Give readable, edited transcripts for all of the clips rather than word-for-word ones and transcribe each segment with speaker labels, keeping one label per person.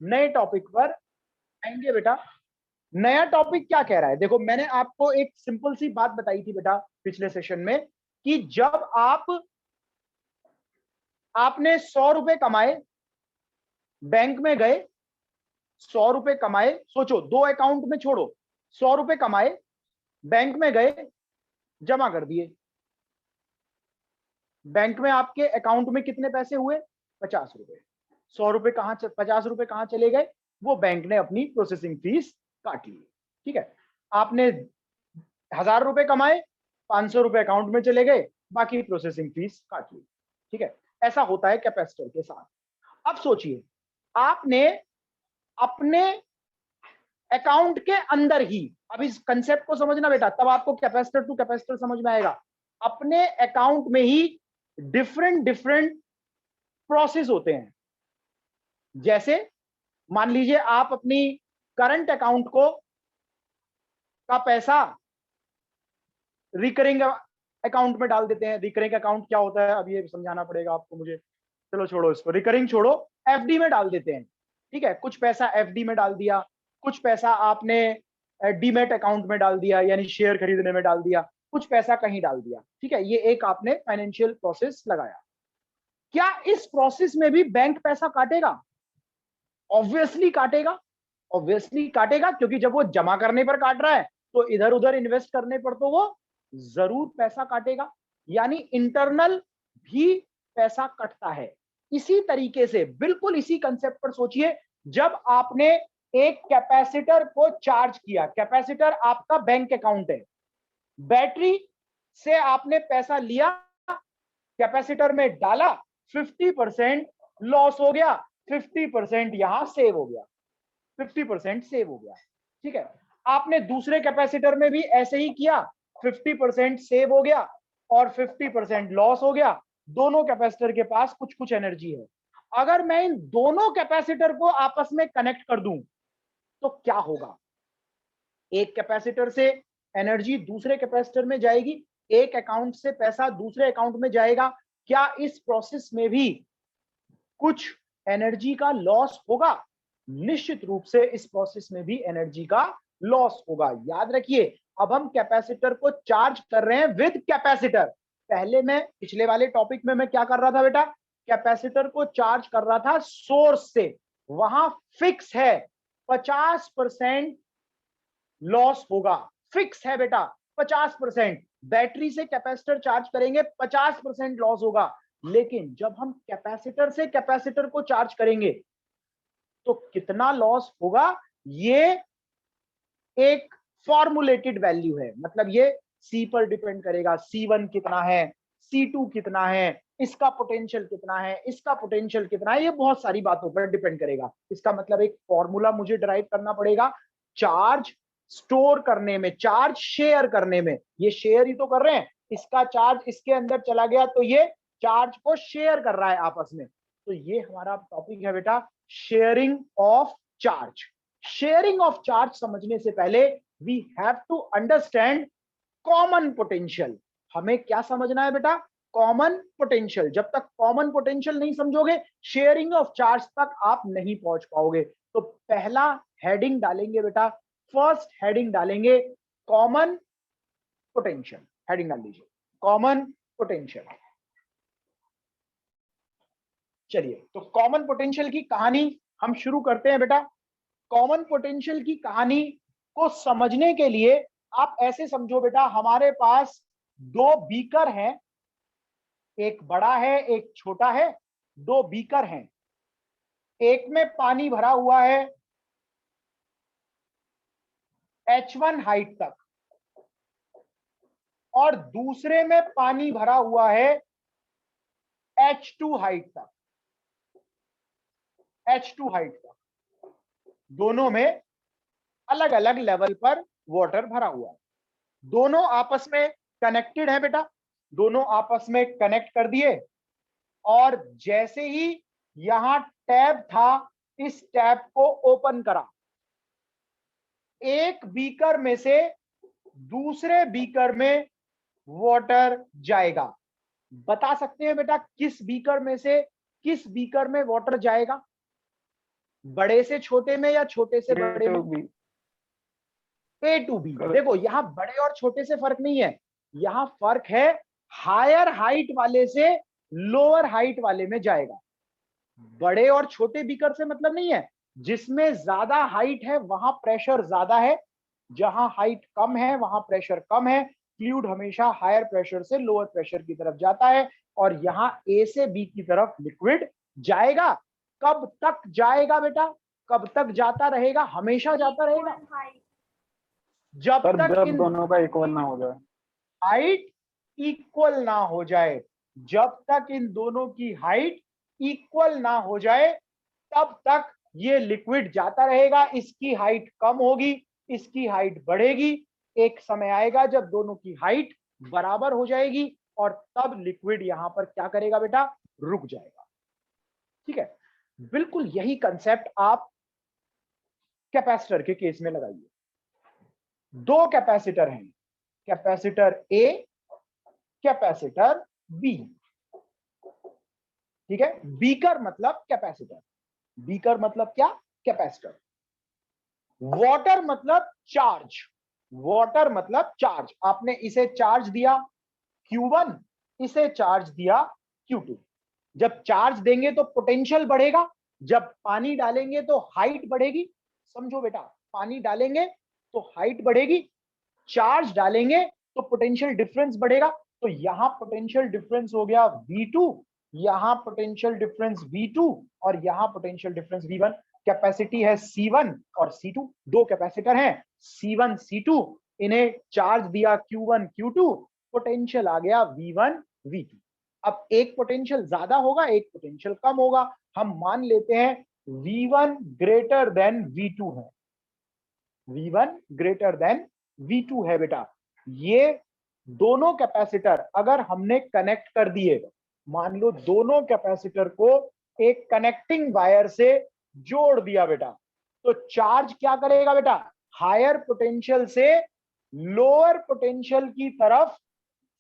Speaker 1: नए टॉपिक पर आएंगे बेटा। नया टॉपिक क्या कह रहा है, देखो मैंने आपको एक सिंपल सी बात बताई थी बेटा पिछले सेशन में, कि जब आपने 100 रुपए कमाए, बैंक में गए, 100 रुपए कमाए, सोचो दो अकाउंट में छोड़ो, 100 रुपए कमाए, बैंक में गए, जमा कर दिए। बैंक में आपके अकाउंट में कितने पैसे हुए? 50 रुपए। 100 रुपए कहां, 50 रुपए कहां चले गए? वो बैंक ने अपनी प्रोसेसिंग फीस काट ली। ठीक है, आपने 1000 रुपए कमाए, 500 रुपए अकाउंट में चले गए, बाकी प्रोसेसिंग फीस काट ली। ठीक है, ऐसा होता है कैपेसिटर के साथ। अब सोचिए, आपने अपने अकाउंट के अंदर ही, अब इस कंसेप्ट को समझना बेटा, तब आपको कैपेसिटर टू कैपेसिटर समझ में आएगा। अपने अकाउंट में ही डिफरेंट डिफरेंट प्रोसेस होते हैं। जैसे मान लीजिए आप अपनी करंट अकाउंट का पैसा रिकरिंग अकाउंट में डाल देते हैं। रिकरिंग अकाउंट क्या होता है, अब ये समझाना पड़ेगा आपको मुझे, चलो छोड़ो इसको, रिकरिंग छोड़ो, एफडी में डाल देते हैं। ठीक है, कुछ पैसा एफडी में डाल दिया, कुछ पैसा आपने डीमेट अकाउंट में डाल दिया, यानी शेयर खरीदने में डाल दिया, कुछ पैसा कहीं डाल दिया। ठीक है, ये एक आपने फाइनेंशियल प्रोसेस लगाया। क्या इस प्रोसेस में भी बैंक पैसा काटेगा? ऑब्वियसली काटेगा, ऑब्वियसली काटेगा, क्योंकि जब वो जमा करने पर काट रहा है तो इधर उधर इन्वेस्ट करने पर तो वो जरूर पैसा काटेगा, यानी इंटरनल भी पैसा कटता है। इसी तरीके से बिल्कुल इसी कंसेप्ट पर सोचिए, जब आपने एक कैपेसिटर को चार्ज किया, कैपेसिटर आपका बैंक अकाउंट है, बैटरी से आपने पैसा लिया, कैपेसिटर में डाला, 50% लॉस हो गया, 50% यहां सेव हो गया, 50% सेव हो गया। ठीक है, आपने दूसरे कैपेसिटर में भी ऐसे ही किया, 50% सेव हो गया और 50% लॉस हो गया। दोनों कैपेसिटर के पास कुछ कुछ एनर्जी है। अगर मैं इन दोनों कैपेसिटर को आपस में कनेक्ट कर दूं तो क्या होगा? एक कैपेसिटर से एनर्जी दूसरे कैपेसिटर में जाएगी, एक अकाउंट से पैसा दूसरे अकाउंट में जाएगा। क्या इस प्रोसेस में भी कुछ एनर्जी का लॉस होगा? निश्चित रूप से इस प्रोसेस में भी एनर्जी का लॉस होगा। याद रखिए, अब हम कैपेसिटर को चार्ज कर रहे हैं विद कैपेसिटर। पहले मैं पिछले वाले टॉपिक में मैं क्या कर रहा था बेटा? कैपेसिटर को चार्ज कर रहा था सोर्स से, वहां फिक्स है 50% लॉस होगा, फिक्स है बेटा 50%। बैटरी से कैपेसिटर चार्ज करेंगे 50% लॉस होगा। लेकिन जब हम कैपेसिटर से कैपेसिटर को चार्ज करेंगे तो कितना लॉस होगा? ये एक फॉर्मुलेटेड वैल्यू है, मतलब ये सी पर डिपेंड करेगा। C1 कितना है, C2 कितना है, इसका पोटेंशियल कितना है, इसका पोटेंशियल कितना है, ये बहुत सारी बातों पर डिपेंड करेगा। इसका मतलब एक फॉर्मूला मुझे डिराइव करना पड़ेगा चार्ज स्टोर करने में, चार्ज शेयर करने में। ये शेयर ही तो कर रहे हैं, इसका चार्ज इसके अंदर चला गया तो ये चार्ज को शेयर कर रहा है आपस में। तो ये हमारा टॉपिक है बेटा, sharing of charge. Sharing of charge समझने से पहले we have to understand common potential. हमें क्या समझना है बेटा? Common potential. जब तक कॉमन पोटेंशियल नहीं समझोगे, शेयरिंग ऑफ चार्ज तक आप नहीं पहुंच पाओगे। तो पहला हेडिंग डालेंगे बेटा, फर्स्ट हेडिंग डालेंगे कॉमन पोटेंशियल। हेडिंग डाल लीजिए कॉमन पोटेंशियल। चलिए, तो कॉमन पोटेंशियल की कहानी हम शुरू करते हैं बेटा। कॉमन पोटेंशियल की कहानी को समझने के लिए आप ऐसे समझो बेटा, हमारे पास दो बीकर हैं, एक बड़ा है एक छोटा है, दो बीकर हैं। एक में पानी भरा हुआ है H1 हाइट तक और दूसरे में पानी भरा हुआ है H2 हाइट तक, H2 हाइट तक। दोनों में अलग अलग लेवल पर वाटर भरा हुआ है। दोनों आपस में कनेक्टेड है बेटा, दोनों आपस में कनेक्ट कर दिए और जैसे ही यहां टैब था, इस टैब को ओपन करा, एक बीकर में से दूसरे बीकर में वाटर जाएगा। बता सकते हैं बेटा किस बीकर में से किस बीकर में वाटर जाएगा? बड़े से छोटे में या छोटे से बड़े में? ए टू बी। देखो यहां बड़े और छोटे से फर्क नहीं है, यहां फर्क है हायर हाइट वाले से लोअर हाइट वाले में जाएगा। बड़े और छोटे बीकर से मतलब नहीं है, जिसमें ज्यादा हाइट है वहां प्रेशर ज्यादा है, जहां हाइट कम है वहां प्रेशर कम है। फ्लूइड हमेशा हायर प्रेशर से लोअर प्रेशर की तरफ जाता है, और यहां ए से बी की तरफ लिक्विड जाएगा। कब तक जाएगा बेटा? कब तक जाता रहेगा? हमेशा जाता रहेगा जब
Speaker 2: पर
Speaker 1: तक
Speaker 2: जब
Speaker 1: इन
Speaker 2: दोनों का इक्वल ना हो जाए।
Speaker 1: हाइट इक्वल ना हो जाए। जब तक इन दोनों की हाइट इक्वल ना हो जाए तब तक ये लिक्विड जाता रहेगा। इसकी हाइट कम होगी, इसकी हाइट बढ़ेगी। एक समय आएगा जब दोनों की हाइट बराबर हो जाएगी, और तब लिक्विड यहां पर क्या करेगा बेटा? रुक जाएगा। ठीक है, बिल्कुल यही कंसेप्ट आप कैपेसिटर के केस में लगाइए। दो कैपेसिटर हैं, कैपेसिटर ए, कैपेसिटर बी। ठीक है, बीकर मतलब कैपेसिटर, बीकर मतलब क्या? कैपेसिटर। वाटर मतलब चार्ज, वाटर मतलब चार्ज। आपने इसे चार्ज दिया Q1, इसे चार्ज दिया Q2। जब चार्ज देंगे तो पोटेंशियल बढ़ेगा, जब पानी डालेंगे तो हाइट बढ़ेगी। समझो बेटा, पानी डालेंगे तो हाइट बढ़ेगी, चार्ज डालेंगे तो पोटेंशियल डिफरेंस बढ़ेगा। तो यहां पोटेंशियल डिफरेंस हो गया V2, यहां पोटेंशियल डिफरेंस V2, और यहां पोटेंशियल डिफरेंस V1। कैपेसिटी है C1 और C2, दो कैपेसिटर हैं C1 C2, इन्हें चार्ज दिया Q1 Q2, पोटेंशियल आ गया V1 V2। अब एक पोटेंशियल ज्यादा होगा, एक पोटेंशियल कम होगा। हम मान लेते हैं V1 ग्रेटर देन V2 है, V1 ग्रेटर देन V2 है बेटा। ये दोनों कैपेसिटर अगर हमने कनेक्ट कर दिए, मान लो दोनों कैपेसिटर को एक कनेक्टिंग वायर से जोड़ दिया बेटा, तो चार्ज क्या करेगा बेटा? हायर पोटेंशियल से लोअर पोटेंशियल की तरफ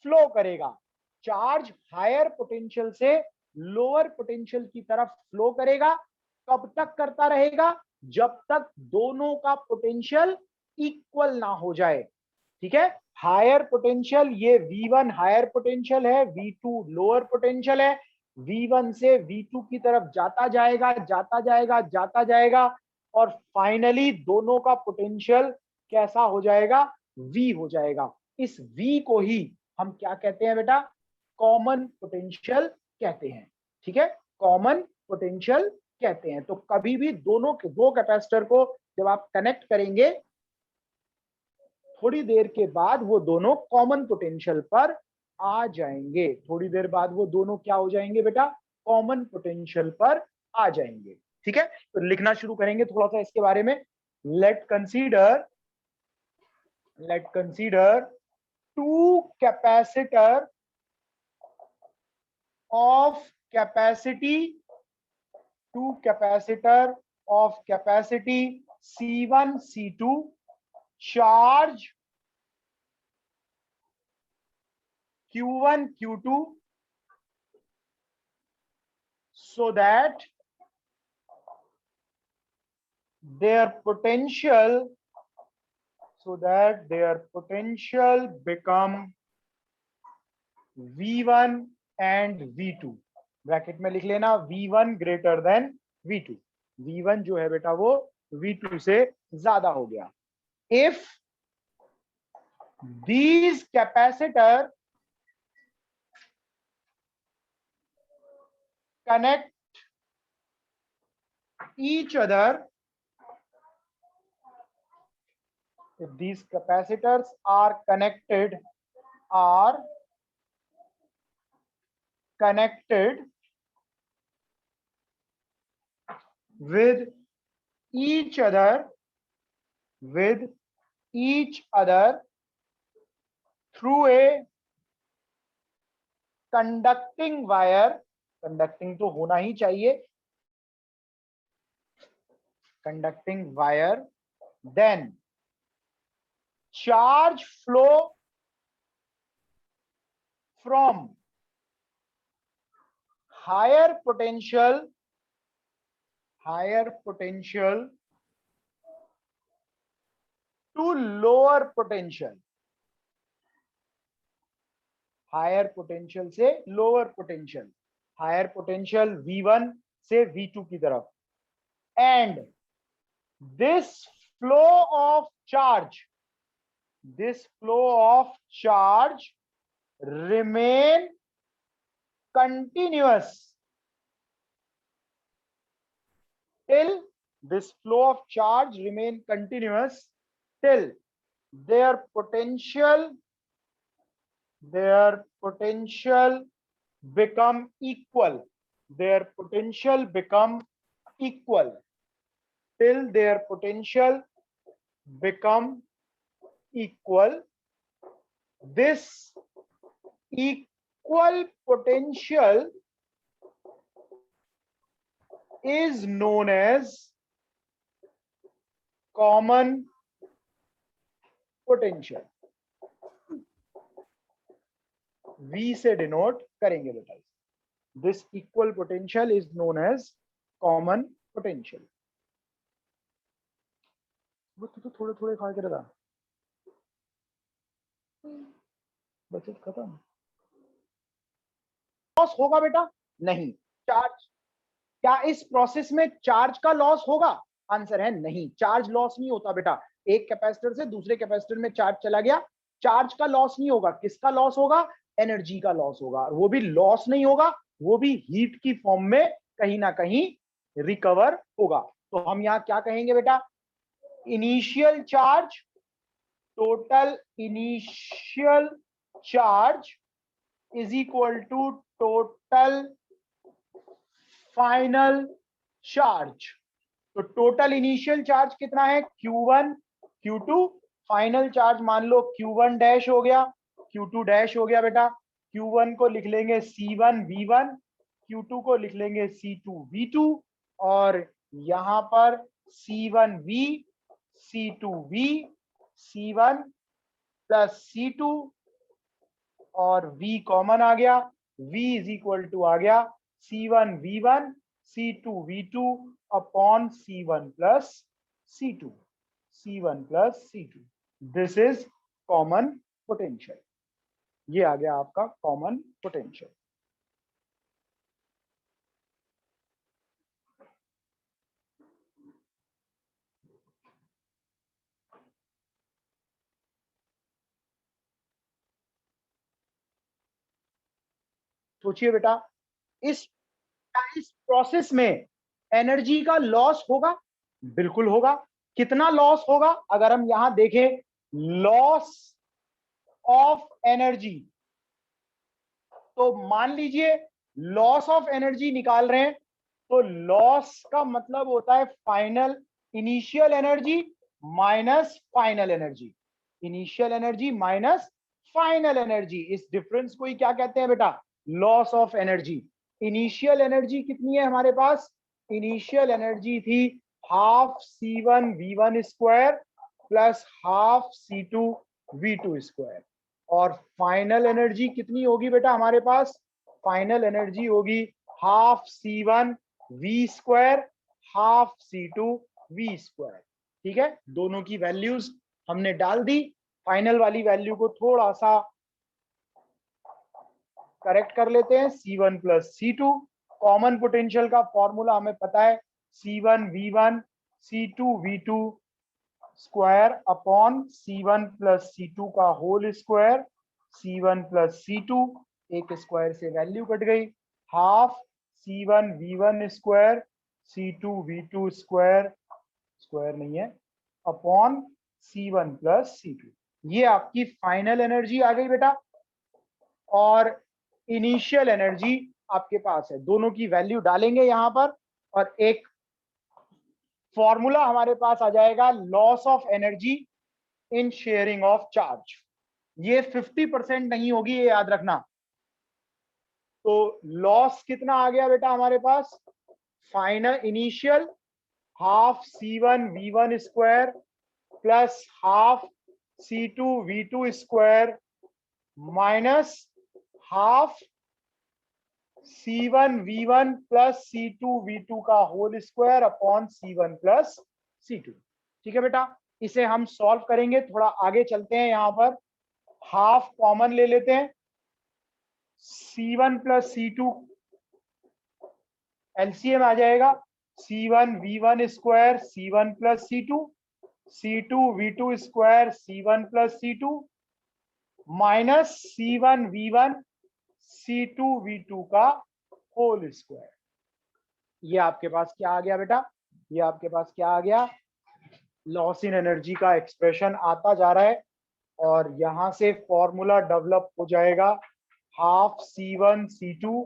Speaker 1: फ्लो करेगा। चार्ज हायर पोटेंशियल से लोअर पोटेंशियल की तरफ फ्लो करेगा। कब तक करता रहेगा? जब तक दोनों का पोटेंशियल इक्वल ना हो जाए। ठीक है, हायर पोटेंशियल, ये V1 हायर पोटेंशियल है, V2 लोअर पोटेंशियल है। V1 से V2 की तरफ जाता जाएगा, जाता जाएगा, जाता जाएगा, और फाइनली दोनों का पोटेंशियल कैसा हो जाएगा? V हो जाएगा। इस V को ही हम क्या कहते हैं बेटा? कॉमन पोटेंशियल कहते हैं। ठीक है, कॉमन पोटेंशियल कहते हैं। तो कभी भी दोनों दो कैपेसिटर को जब आप कनेक्ट करेंगे, थोड़ी देर के बाद वो दोनों कॉमन पोटेंशियल पर आ जाएंगे। थोड़ी देर बाद वो दोनों क्या हो जाएंगे बेटा? कॉमन पोटेंशियल पर आ जाएंगे। ठीक है, तो लिखना शुरू करेंगे थोड़ा सा इसके बारे में। Let consider two capacitor of capacity, two capacitor of capacity C1 C2 charge Q1 Q2 so that their potential become V1 and V2। Bracket में लिख लेना V1 greater than V2। V1 जो है बेटा वो V2 से ज्यादा हो गया। If these capacitor connect each other, if these capacitors are connected with each other through a conducting wire, conducting तो होना ही चाहिए, conducting wire, then charge flow from higher potential higher potential to lower potential, higher potential से lower potential, higher potential V1 से V2 की तरफ, and this flow of charge, this flow of charge remain continuous till this flow of charge remain continuous till their potential become equal, their potential become equal, till their potential become equal. This equal potential is known as common potential. V से denote करेंगे बेटा। This equal potential is known as common potential. वो तो थोड़े थोड़े खा के रहा, बचत खत्म। लॉस होगा बेटा? नहीं। चार्ज, क्या इस प्रोसेस में चार्ज का लॉस होगा? आंसर है नहीं, चार्ज लॉस नहीं होता बेटा। एक कैपेसिटर से दूसरे कैपेसिटर में चार्ज चला गया, चार्ज का लॉस नहीं होगा। किसका लॉस होगा? एनर्जी का लॉस होगा। वो भी लॉस नहीं होगा, वो भी हीट की फॉर्म में कहीं ना कहीं रिकवर होगा। तो हम यहां क्या कहेंगे बेटा? Initial charge, total initial charge is equal to total final charge. तो टोटल इनिशियल चार्ज कितना है? Q1 Q2, फाइनल चार्ज मान लो Q1 डैश हो गया, Q2 डैश हो गया बेटा। Q1 को लिख लेंगे C1 V1, Q2 को लिख लेंगे C2 V2, और यहां पर C1 V, C2 V, C1 plus C2 और V कॉमन आ गया, V इज इक्वल टू आ गया C1 V1 C2 V2 upon C1 plus C2, C1 plus C2। This is common potential. ये आ गया आपका कॉमन पोटेंशियल। सोचिए बेटा, इस प्रोसेस में एनर्जी का लॉस होगा? बिल्कुल होगा। कितना लॉस होगा? अगर हम यहां देखें, लॉस ऑफ एनर्जी, तो मान लीजिए लॉस ऑफ एनर्जी निकाल रहे हैं, तो लॉस का मतलब होता है final initial energy minus final energy, initial energy minus final energy. इस डिफरेंस को ही क्या कहते हैं बेटा? Loss of energy. Initial energy कितनी है हमारे पास? इनिशियल एनर्जी थी half C1 V1 square plus half C2 V2 square, और फाइनल एनर्जी कितनी होगी बेटा हमारे पास? फाइनल एनर्जी होगी half C1 V square half C2 V square. ठीक है, दोनों की वैल्यूज हमने डाल दी। फाइनल वाली वैल्यू को थोड़ा सा करेक्ट कर लेते हैं, C1 plus C2। Common potential का फॉर्मूला हमें पता है, C1 V1 C2 V2 square upon C1 plus C2 का whole square, C1 plus C2, एक स्क्वायर से वैल्यू कट गई, half C1 V1 square C2 V2 square, square नहीं है, अपॉन C1 प्लस C2। ये आपकी फाइनल एनर्जी आ गई बेटा, और इनिशियल एनर्जी आपके पास है। दोनों की वैल्यू डालेंगे यहां पर, और एक फॉर्मूला हमारे पास आ जाएगा, loss of energy in sharing of charge. ये 50% नहीं होगी, ये याद रखना। तो लॉस कितना आ गया बेटा हमारे पास? Final initial half C1 V1 square plus half C2 V2 square minus half C1V1 plus C2V2 का whole square upon C1 plus C2। ठीक है बेटा, इसे हम सॉल्व करेंगे। थोड़ा आगे चलते हैं, यहां पर हाफ कॉमन ले लेते हैं। C1 प्लस C2 एलसीएम आ जाएगा C1V1 square C1 plus C2, C2V2 square C1 plus C2 minus C1V1 C2V2 का होल स्क्वायर। ये आपके पास क्या आ गया बेटा? ये आपके पास क्या आ गया? लॉस इन एनर्जी का एक्सप्रेशन आता जा रहा है और यहां से फॉर्मूला डेवलप हो जाएगा। हाफ C1 C2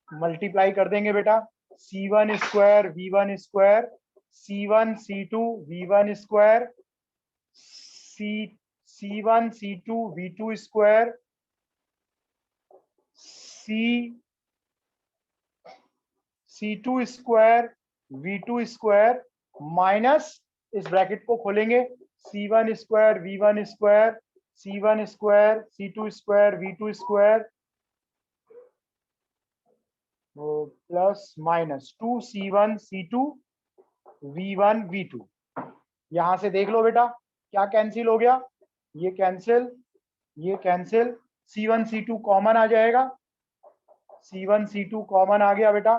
Speaker 1: मल्टीप्लाई कर देंगे बेटा, C1 square V1 square C1 C2 V1 square C1 C2 V2 square C2 square V2 square minus, इस ब्रैकेट को खोलेंगे, C1 square V1 square C1 square C2 square V2 square plus minus 2C1 C2 V1 V2। यहां से देख लो बेटा क्या cancel हो गया, ये कैंसिल, ये कैंसिल, C1 C2 कॉमन आ जाएगा, C1 C2 कॉमन आ गया बेटा,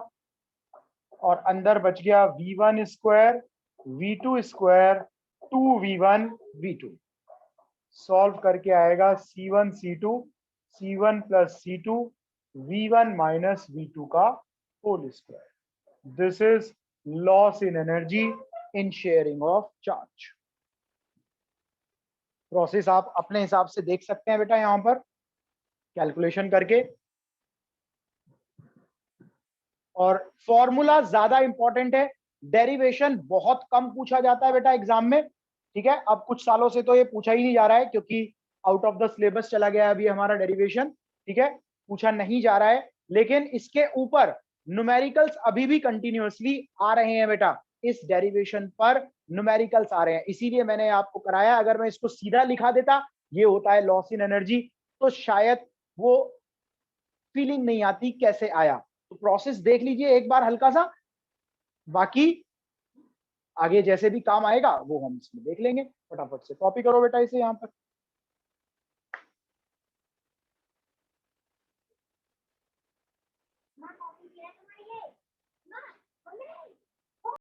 Speaker 1: और अंदर बच गया V1 square V2 square 2V1 V2। Solve करके आएगा C1 C2 C1 plus C2 V1 minus V2 का whole square. This is loss in energy in sharing of charge. Process आप अपने हिसाब से देख सकते हैं बेटा, यहां पर कैलकुलेशन करके। और फॉर्मूला ज्यादा इंपॉर्टेंट है, डेरिवेशन बहुत कम पूछा जाता है बेटा एग्जाम में। ठीक है, अब कुछ सालों से तो ये पूछा ही नहीं जा रहा है क्योंकि आउट ऑफ द सिलेबस चला गया है अभी हमारा डेरिवेशन। ठीक है, पूछा नहीं जा रहा है, लेकिन इसके ऊपर न्यूमेरिकल्स अभी भी कंटिन्यूअसली आ रहे हैं बेटा। इस डेरिवेशन पर न्यूमेरिकल्स आ रहे हैं, इसीलिए मैंने आपको कराया। अगर मैं इसको सीधा लिखा देता, ये होता है लॉस इन एनर्जी, तो शायद वो फीलिंग नहीं आती कैसे आया। तो प्रोसेस देख लीजिए एक बार हल्का सा, बाकी आगे जैसे भी काम आएगा वो हम इसमें देख लेंगे। फटाफट से कॉपी करो बेटा इसे यहाँ पर।